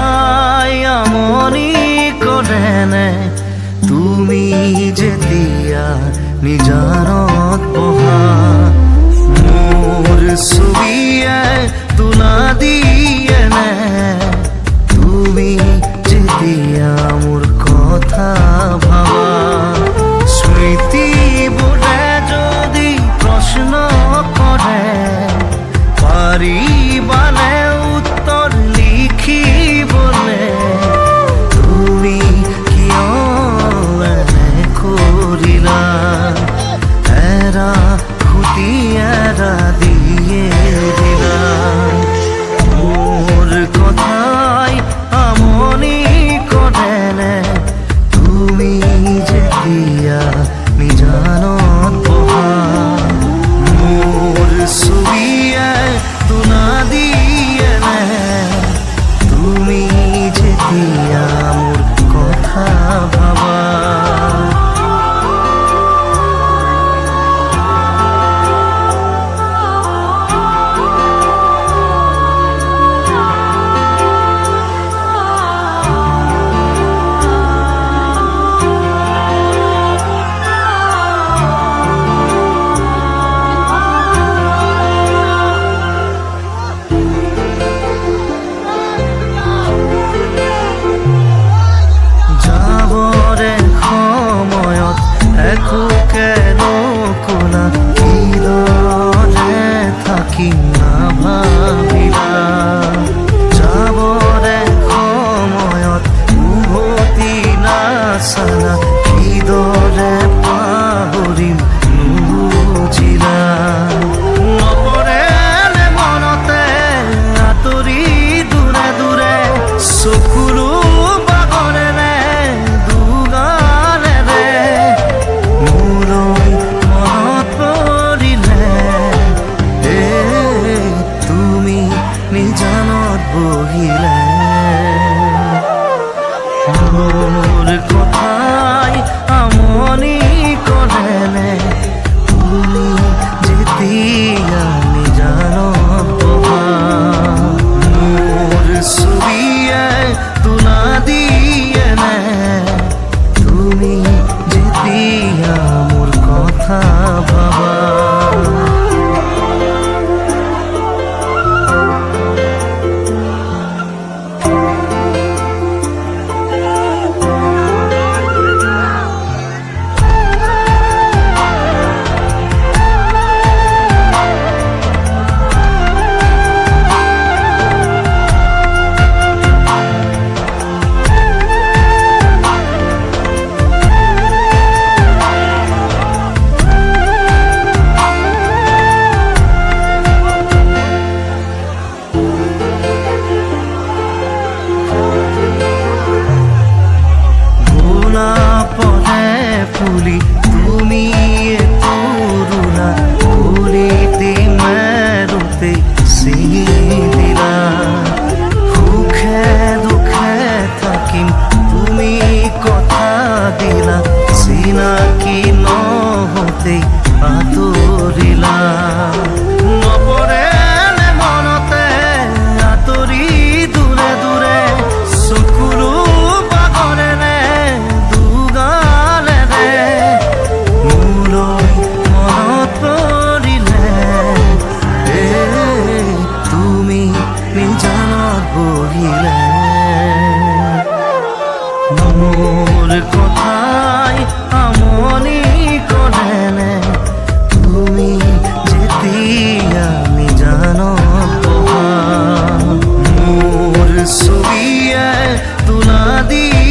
কথাই আমনি কৰেনে তুমি যেতিয়া নিজানত বহা মোৰ ছবিয়ে তোলা দিয়েনে তুমি যেতিয়া মোৰ কথা ভাবা স্মৃতিবোৰে যদি প্ৰশ্ন কৰে পাৰিবানে উত্তৰ লিখিবলে তুমি কিয় এনে কৰিলা এৰা খুটি এৰা দিয়ে দিলা মোৰ কথাই আমনি কৰেনে তুমি যেতিয়া নিজানত বহা মোৰ ছবিয়ে তোলা দিয়েনে তুমি যেতিয়া মোৰ কথা ভাবা একোকে নকলা কিদৰে থাকিম নাভাবিলা যাবৰে সময়ত উভতি নাচালা কিদৰে পাহৰিম নুবুজিলা নপৰেনে মনতে আঁতৰি দূৰে দূৰে চকুলো বাগৰেনে বহিলে মোৰ কথাই আমনি কৰেনে তুমি যেতিয়া নিজানত বহা মোৰ ছবিয়ে তোলা দিয়েনে তুমি যেতিয়া মোৰ কথা ভাবা ফুলি তুমি পুরুনা ফুলিতে মেরুতে ছিঙি দিলা সুখে দুখে থাকিম তুমি কথা দিলা চিনাকি নহতে আঁতৰিলা নপৰেনে মনতে আঁতৰি দূৰে দূৰে চকুলো বাগৰেনে বহিলে মোৰ কথাই আমনি কৰেনে তুমি যেতিয়া নিজানত বহা মোৰ ছবিয়ে তোলা দি